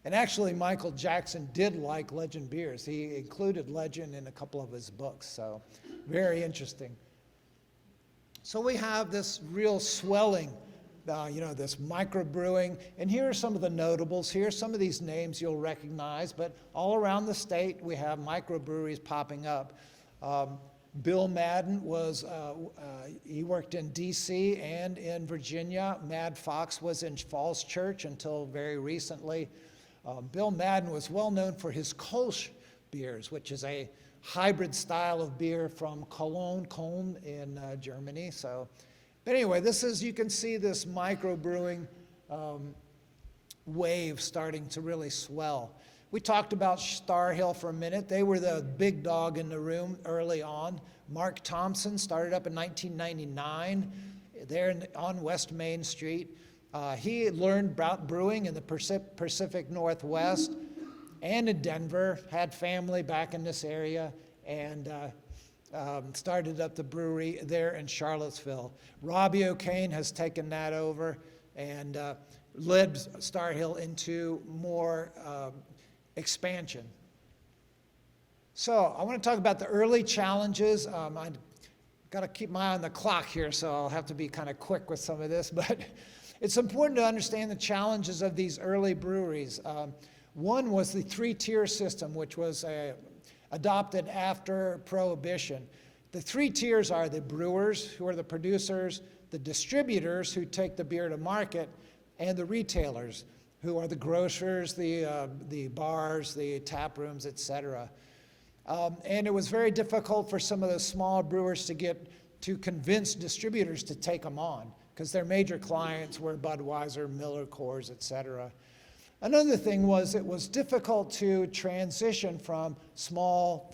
And actually, Michael Jackson did like Legend beers. He included Legend in a couple of his books, so very interesting. So we have this real swelling, this microbrewing. And here are some of the notables. Here are some of these names you'll recognize, but all around the state, we have microbreweries popping up. Bill Madden he worked in D.C. and in Virginia. Mad Fox was in Falls Church until very recently. Bill Madden was well known for his Kolsch beers, which is a hybrid style of beer from Cologne in Germany. But anyway, you can see this microbrewing wave starting to really swell. We talked about Star Hill for a minute. They were the big dog in the room early on. Mark Thompson started up in 1999 there on West Main Street. He learned about brewing in the Pacific Northwest and in Denver, had family back in this area, and started up the brewery there in Charlottesville. Robbie O'Kane has taken that over and led Star Hill into more expansion. So I want to talk about the early challenges. I've got to keep my eye on the clock here, so I'll have to be kind of quick with some of this, but it's important to understand the challenges of these early breweries. One was the three-tier system, which was adopted after Prohibition. The three tiers are the brewers, who are the producers, the distributors, who take the beer to market, and the retailers, who are the grocers, the bars, the tap rooms, etc. And it was very difficult for some of the small brewers to convince distributors to take them on, because their major clients were Budweiser, Miller Coors, etc. Another thing was it was difficult to transition from small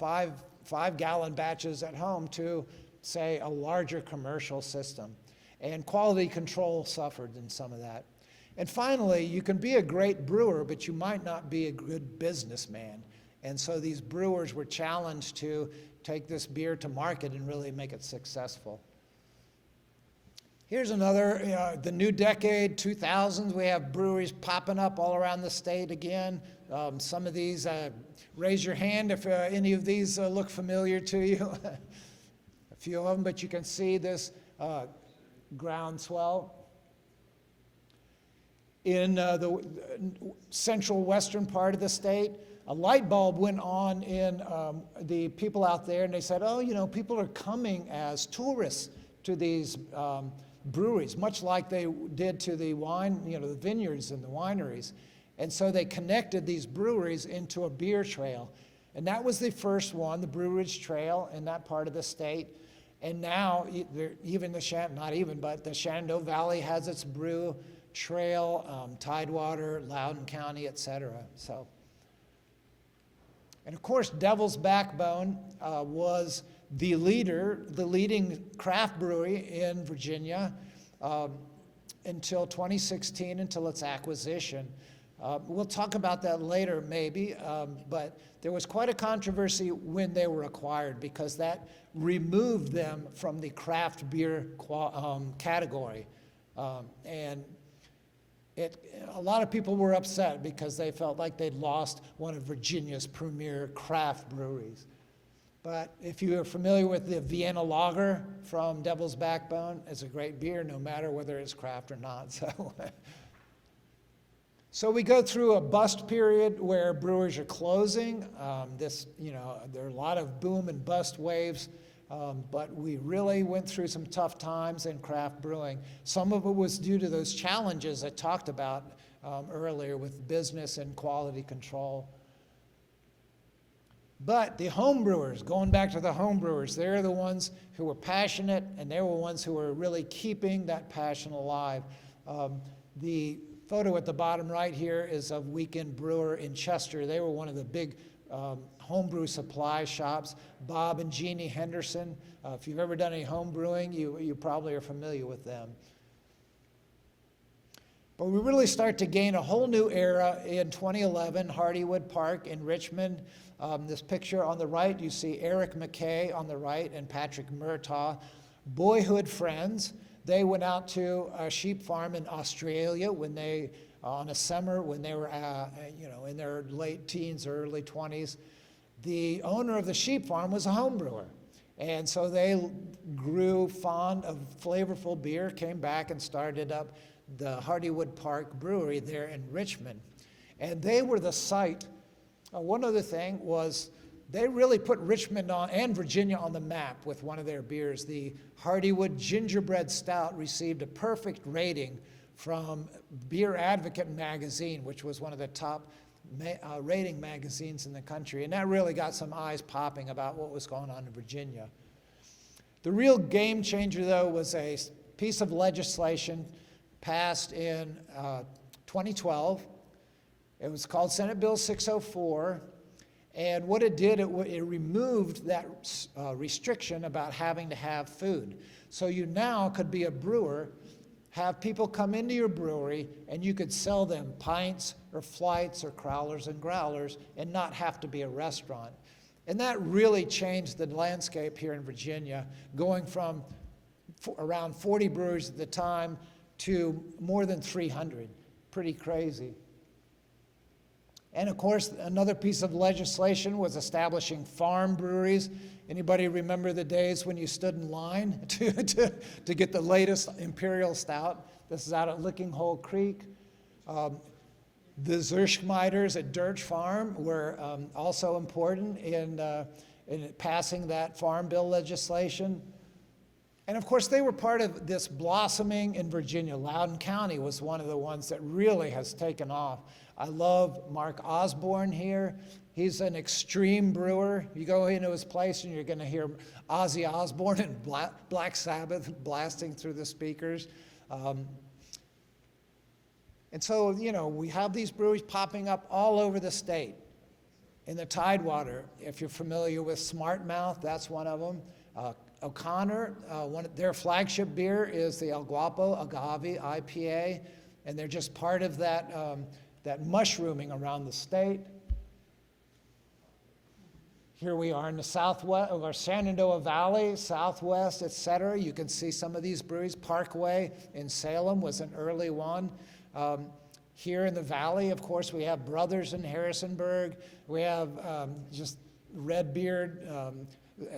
five-gallon batches at home to, say, a larger commercial system. And quality control suffered in some of that. And finally, you can be a great brewer, but you might not be a good businessman. And so these brewers were challenged to take this beer to market and really make it successful. Here's another, the new decade, 2000s, we have breweries popping up all around the state again. Some of these, raise your hand if any of these look familiar to you. A few of them, but you can see this groundswell. In the central western part of the state, a light bulb went on in the people out there, and they said, oh, you know, people are coming as tourists to these breweries, much like they did to the wine, you know, the vineyards and the wineries. And so they connected these breweries into a beer trail. And that was the first one, the Brew Ridge Trail in that part of the state. And now, even the Shenandoah Valley has its brew trail, Tidewater, Loudoun County, etc. So, and of course, Devil's Backbone was the leading craft brewery in Virginia until 2016, until its acquisition. We'll talk about that later, maybe, but there was quite a controversy when they were acquired, because that removed them from the craft beer category. And a lot of people were upset because they felt like they'd lost one of Virginia's premier craft breweries. But if you are familiar with the Vienna Lager from Devil's Backbone, it's a great beer no matter whether it's craft or not. So we go through a bust period where brewers are closing. There are a lot of boom and bust waves, but we really went through some tough times in craft brewing. Some of it was due to those challenges I talked about earlier with business and quality control. But the home brewers, going back to the home brewers, they're the ones who were passionate, and they were the ones who were really keeping that passion alive. The photo at the bottom right here is of Weekend Brewer in Chester. They were one of the big homebrew supply shops. Bob and Jeannie Henderson. If you've ever done any home brewing, you probably are familiar with them. But we really start to gain a whole new era in 2011, Hardywood Park in Richmond. This picture on the right, you see Eric McKay on the right and Patrick Murtaugh, boyhood friends. They went out to a sheep farm in Australia on a summer when they were in their late teens or early 20s. The owner of the sheep farm was a home brewer. And so they grew fond of flavorful beer, came back and started up the Hardywood Park Brewery there in Richmond. And they were the site. One other thing was they really put Richmond and Virginia on the map with one of their beers. The Hardywood Gingerbread Stout received a perfect rating from Beer Advocate magazine, which was one of the top rating magazines in the country. And that really got some eyes popping about what was going on in Virginia. The real game changer, though, was a piece of legislation passed in 2012. It was called Senate Bill 604, and what it did, it removed that restriction about having to have food. So you now could be a brewer have people come into your brewery and you could sell them pints or flights or crowlers and growlers and not have to be a restaurant. And that really changed the landscape here in Virginia, going from around 40 breweries at the time to more than 300. Pretty crazy. And of course, another piece of legislation was establishing farm breweries. Anybody remember the days when you stood in line to get the latest imperial stout? This is out at Licking Hole Creek. The Zerschmeiders at Dirge Farm were also important in passing that farm bill legislation. And of course, they were part of this blossoming in Virginia. Loudoun County was one of the ones that really has taken off. I love Mark Osborne here. He's an extreme brewer. You go into his place and you're going to hear Ozzy Osbourne and Black Sabbath blasting through the speakers. And so, you know, we have these breweries popping up all over the state. In the Tidewater, if you're familiar with Smart Mouth, that's one of them. O'Connor, their flagship beer is the El Guapo Agave IPA, and they're just part of that, that mushrooming around the state. Here we are in the southwest, or Shenandoah Valley, southwest, et cetera. You can see some of these breweries. Parkway in Salem was an early one. Here in the valley, of course, we have Brothers in Harrisonburg. We have just Redbeard,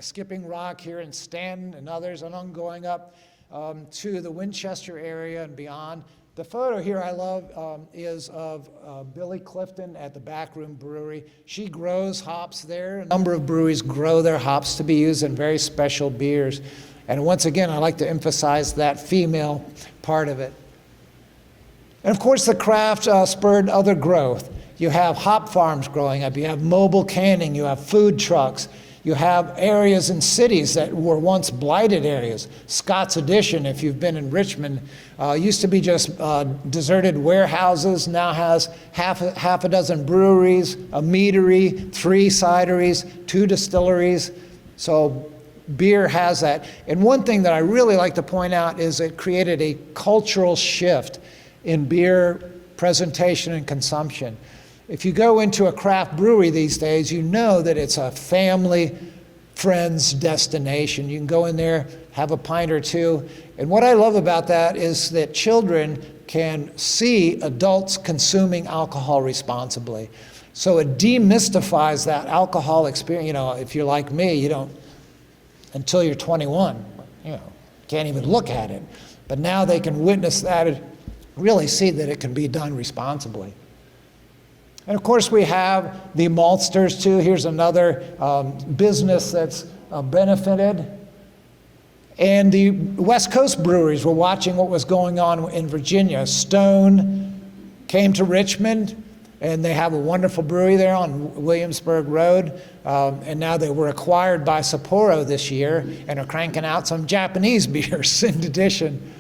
Skipping Rock here in Stanton and others, and on going up to the Winchester area and beyond. The photo here I love is of Billy Clifton at the Backroom Brewery. She grows hops there. A number of breweries grow their hops to be used in very special beers. And once again, I like to emphasize that female part of it. And of course, the craft spurred other growth. You have hop farms growing up. You have mobile canning. You have food trucks. You have areas in cities that were once blighted areas. Scott's Addition, if you've been in Richmond, used to be just deserted warehouses, now has half a dozen breweries, a meadery, 3 cideries, 2 distilleries. So beer has that. And one thing that I really like to point out is it created a cultural shift in beer presentation and consumption. If you go into a craft brewery these days, you know that it's a family, friends destination. You can go in there, have a pint or two. And what I love about that is that children can see adults consuming alcohol responsibly. So it demystifies that alcohol experience. You know, if you're like me, you don't, until you're 21, you know, can't even look at it. But now they can witness that and really see that it can be done responsibly. And of course, we have the maltsters too. Here's another business that's benefited. And the West Coast breweries were watching what was going on in Virginia. Stone came to Richmond, and they have a wonderful brewery there on Williamsburg Road. And now they were acquired by Sapporo this year and are cranking out some Japanese beers in addition.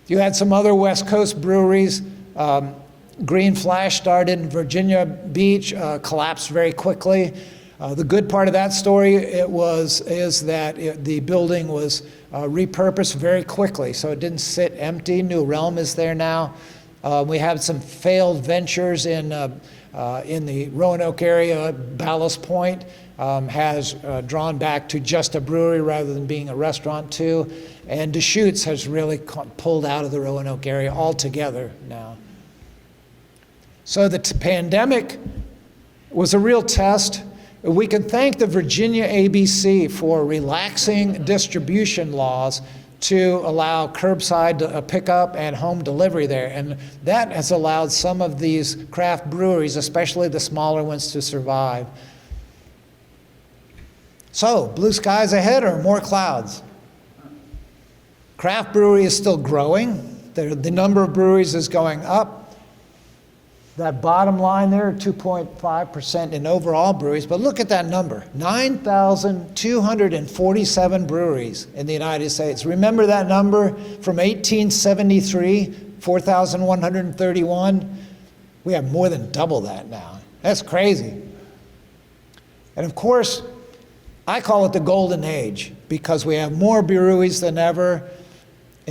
You had some other West Coast breweries. Green Flash started in Virginia Beach, collapsed very quickly. The good part of that story is that the building was repurposed very quickly, so it didn't sit empty. New Realm is there now. We have some failed ventures in the Roanoke area. Ballast Point has drawn back to just a brewery rather than being a restaurant too. And Deschutes has really pulled out of the Roanoke area altogether now. So the pandemic was a real test. We can thank the Virginia ABC for relaxing distribution laws to allow curbside pickup and home delivery there. And that has allowed some of these craft breweries, especially the smaller ones, to survive. So, blue skies ahead or more clouds? Craft brewery is still growing. The number of breweries is going up. That bottom line there, 2.5% in overall breweries, but look at that number, 9,247 breweries in the United States. Remember that number from 1873, 4,131? We have more than double that now. That's crazy. And of course, I call it the golden age because we have more breweries than ever.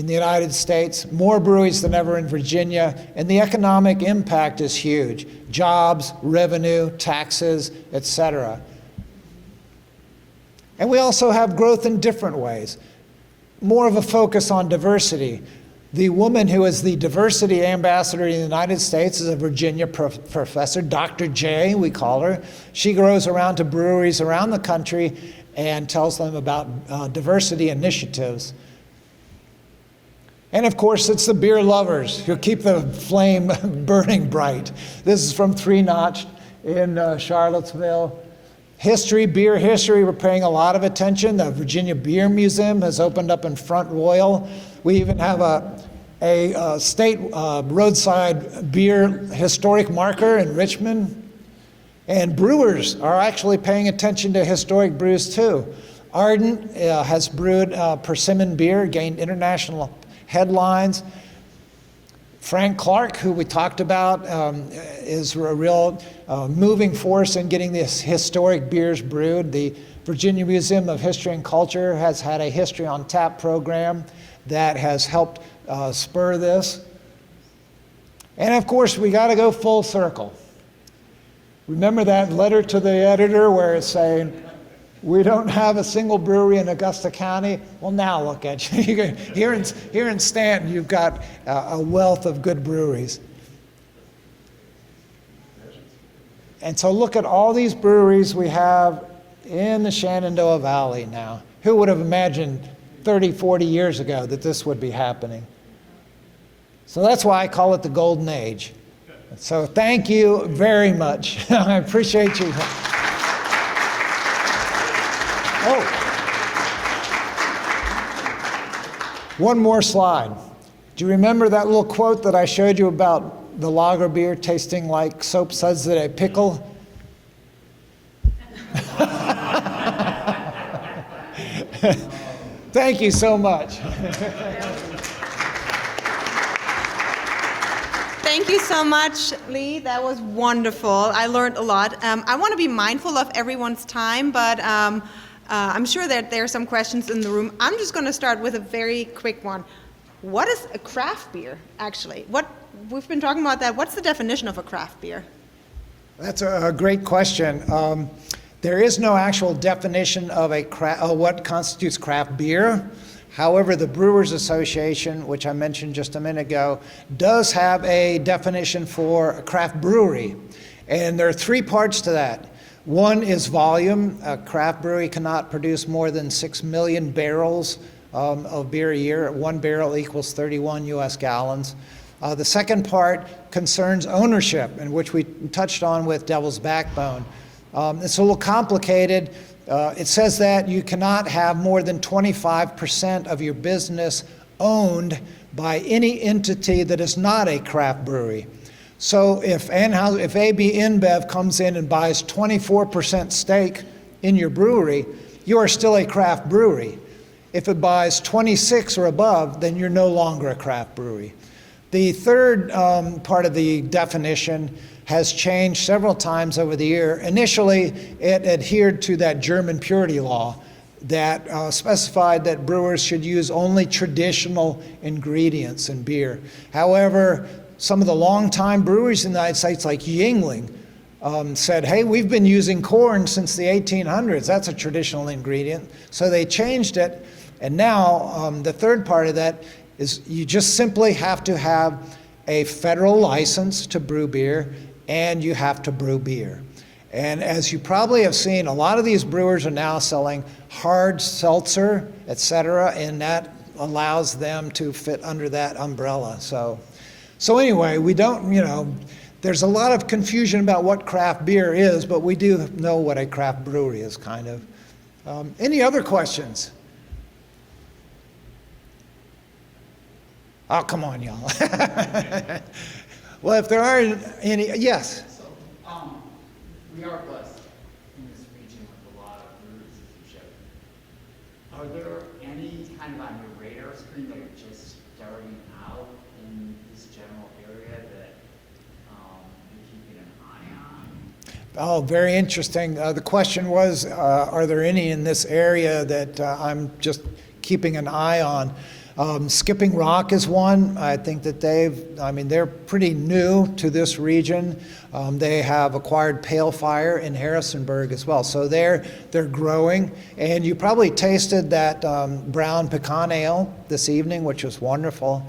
in the United States, more breweries than ever in Virginia, and the economic impact is huge. Jobs, revenue, taxes, etc. And we also have growth in different ways. More of a focus on diversity. The woman who is the diversity ambassador in the United States is a Virginia professor, Dr. J, we call her. She goes around to breweries around the country and tells them about diversity initiatives. And of course, it's the beer lovers who keep the flame burning bright. This is from Three Notch in Charlottesville. History, beer history, we're paying a lot of attention. The Virginia Beer Museum has opened up in Front Royal. We even have a state roadside beer historic marker in Richmond. And brewers are actually paying attention to historic brews too. Ardent has brewed persimmon beer, gained international headlines. Frank Clark, who we talked about, is a real moving force in getting these historic beers brewed. The Virginia Museum of History and Culture has had a History on Tap program that has helped spur this. And of course, we got to go full circle. Remember that letter to the editor where it's saying, we don't have a single brewery in Augusta County? Well, now look at you. Here in Stanton, you've got a wealth of good breweries. And so look at all these breweries we have in the Shenandoah Valley now. Who would have imagined 30, 40 years ago that this would be happening? So that's why I call it the Golden Age. So thank you very much. I appreciate you. Oh, one more slide. Do you remember that little quote that I showed you about the lager beer tasting like soap suds that I pickle? Thank you so much. Thank you so much, Lee. That was wonderful. I learned a lot. I want to be mindful of everyone's time, but I'm sure that there are some questions in the room. I'm just going to start with a very quick one. What is a craft beer, actually? We've been talking about that. What's the definition of a craft beer? That's a great question. There is no actual definition of what constitutes craft beer. However, the Brewers Association, which I mentioned just a minute ago, does have a definition for a craft brewery. And there are three parts to that. One is volume. A craft brewery cannot produce more than 6 million barrels of beer a year. 1 barrel equals 31 US gallons. The second part concerns ownership, in which we touched on with Devil's Backbone. It's a little complicated. It says that you cannot have more than 25% of your business owned by any entity that is not a craft brewery. So if AB InBev comes in and buys 24% stake in your brewery, you are still a craft brewery. If it buys 26 or above, then you're no longer a craft brewery. The third part of the definition has changed several times over the year. Initially, it adhered to that German purity law that specified that brewers should use only traditional ingredients in beer. However, some of the longtime breweries in the United States, like Yuengling, said, hey, we've been using corn since the 1800s. That's a traditional ingredient. So they changed it. And now the third part of that is you just simply have to have a federal license to brew beer, and you have to brew beer. And as you probably have seen, a lot of these brewers are now selling hard seltzer, et cetera, and that allows them to fit under that umbrella. So anyway, we don't, there's a lot of confusion about what craft beer is, but we do know what a craft brewery is, kind of. Any other questions? Oh, come on, y'all. Well, if there are any, yes. So, we are blessed in this region with a lot of breweries, as you showed. Are there any kind of on your radar screen that are just starting out in this general area that you're keeping an eye on? Oh, very interesting. The question was, are there any in this area that I'm just keeping an eye on? Skipping Rock is one. I think that they're pretty new to this region. They have acquired Pale Fire in Harrisonburg as well. So they're growing. And you probably tasted that brown pecan ale this evening, which was wonderful.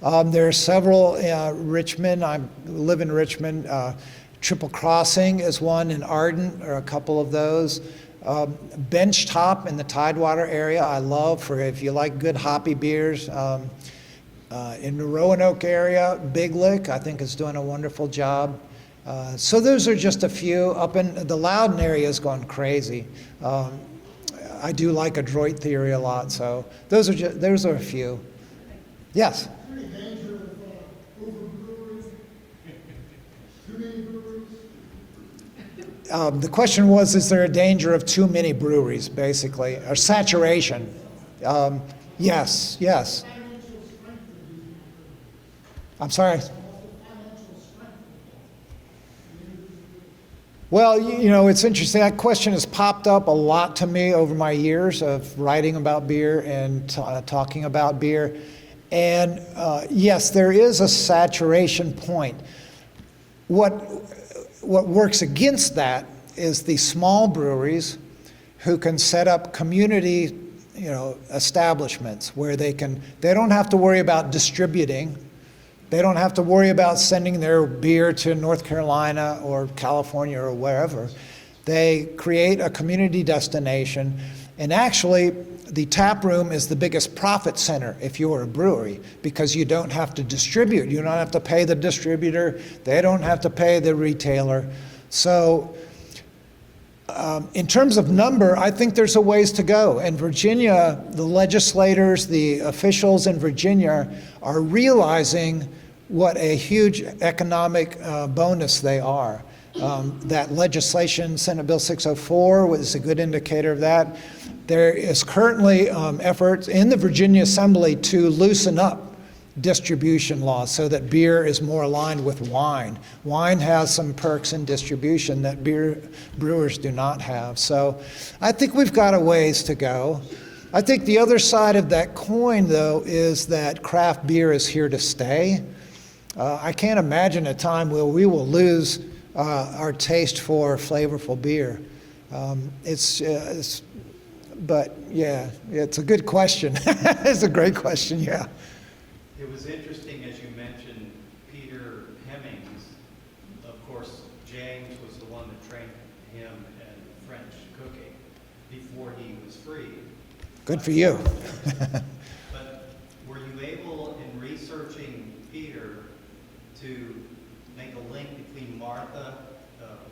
There are several, Richmond, I live in Richmond. Triple Crossing is one in Ardent, or a couple of those. Bench Top in the Tidewater area, I love for if you like good hoppy beers. In the Roanoke area, Big Lick, I think is doing a wonderful job. So those are just a few. Up in the Loudon area is going crazy. I do like Adroit Theory a lot, so those are a few. Yes? The question was, is there a danger of too many breweries, basically, or saturation? Yes, yes. I'm sorry. Well, it's interesting. That question has popped up a lot to me over my years of writing about beer and talking about beer. And yes, there is a saturation point. What works against that is the small breweries who can set up community, establishments where they don't have to worry about distributing. They don't have to worry about sending their beer to North Carolina or California or wherever. They create a community destination, and actually the tap room is the biggest profit center if you're a brewery, because you don't have to distribute. You don't have to pay the distributor. They don't have to pay the retailer. So in terms of number, I think there's a ways to go. In Virginia, the legislators, the officials in Virginia are realizing what a huge economic bonus they are. That legislation, Senate Bill 604, was a good indicator of that. There is currently efforts in the Virginia Assembly to loosen up distribution laws so that beer is more aligned with wine. Wine has some perks in distribution that brewers do not have. So I think we've got a ways to go. I think the other side of that coin, though, is that craft beer is here to stay. I can't imagine a time where we will lose our taste for flavorful beer. But yeah, it's a good question. It's a great question, yeah. It was interesting, as you mentioned, Peter Hemmings. Of course, James was the one that trained him in French cooking before he was free. Good for you. But were you able, in researching Peter, to make a link between Martha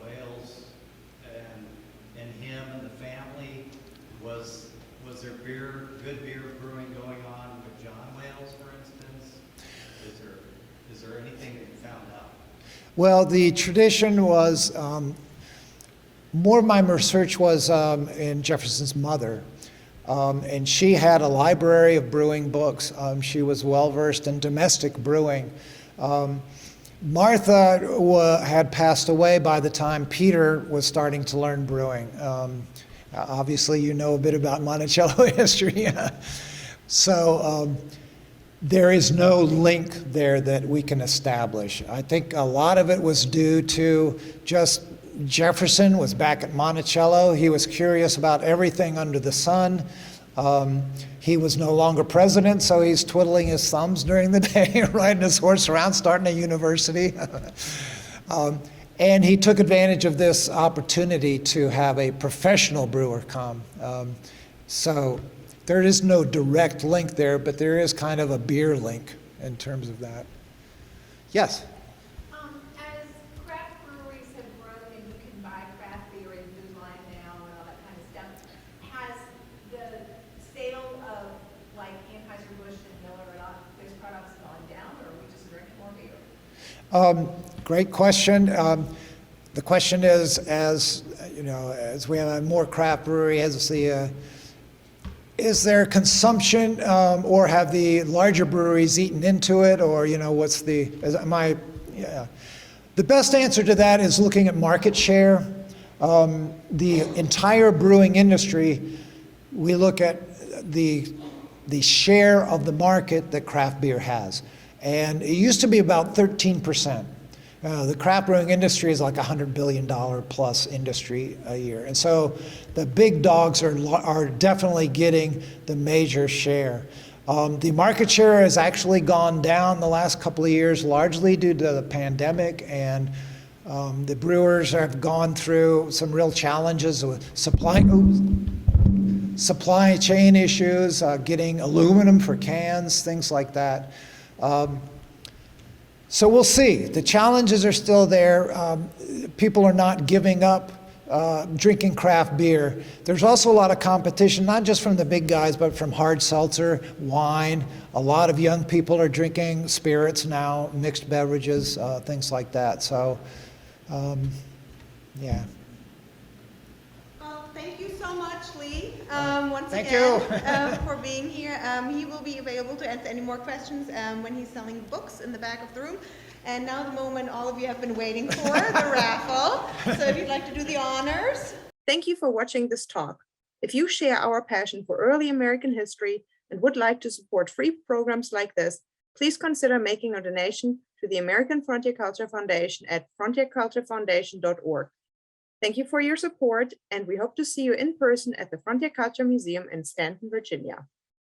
Wales and him and the family? Was there good beer brewing going on with John Wales, for instance? Is there anything that you found out? Well, the tradition was, more of my research was in Jefferson's mother. And she had a library of brewing books. She was well-versed in domestic brewing. Martha had passed away by the time Peter was starting to learn brewing. Obviously, you know a bit about Monticello history. So there is no link there that we can establish. I think a lot of it was due to just Jefferson was back at Monticello. He was curious about everything under the sun. He was no longer president, so he's twiddling his thumbs during the day, riding his horse around, starting a university. And he took advantage of this opportunity to have a professional brewer come. So there is no direct link there, but there is kind of a beer link in terms of that. Yes? As craft breweries have grown and you can buy craft beer in Food Line now and all that kind of stuff, has the sale of like Anheuser-Busch and Miller and all those products gone down, or are we just drinking more beer? Great question. The question is, as we have more craft brewery, is there consumption, or have the larger breweries eaten into it, or the best answer to that is looking at market share. The entire brewing industry, we look at the the share of the market that craft beer has. And it used to be about 13%. The craft brewing industry is like a $100 billion plus industry a year. And so the big dogs are definitely getting the major share. The market share has actually gone down the last couple of years, largely due to the pandemic, and the brewers have gone through some real challenges with supply chain issues, getting aluminum for cans, things like that. So we'll see. The challenges are still there. People are not giving up drinking craft beer. There's also a lot of competition, not just from the big guys, but from hard seltzer, wine. A lot of young people are drinking spirits now, mixed beverages, things like that. So, yeah. Well, thank you so much, Lee, once Thank again, you. for being here. He will be available to answer any more questions when he's selling books in the back of the room. And now the moment all of you have been waiting for, the raffle. So if you'd like to do the honors. Thank you for watching this talk. If you share our passion for early American history and would like to support free programs like this, please consider making a donation to the American Frontier Culture Foundation at frontierculturefoundation.org. Thank you for your support, and we hope to see you in person at the Frontier Culture Museum in Stanton, Virginia.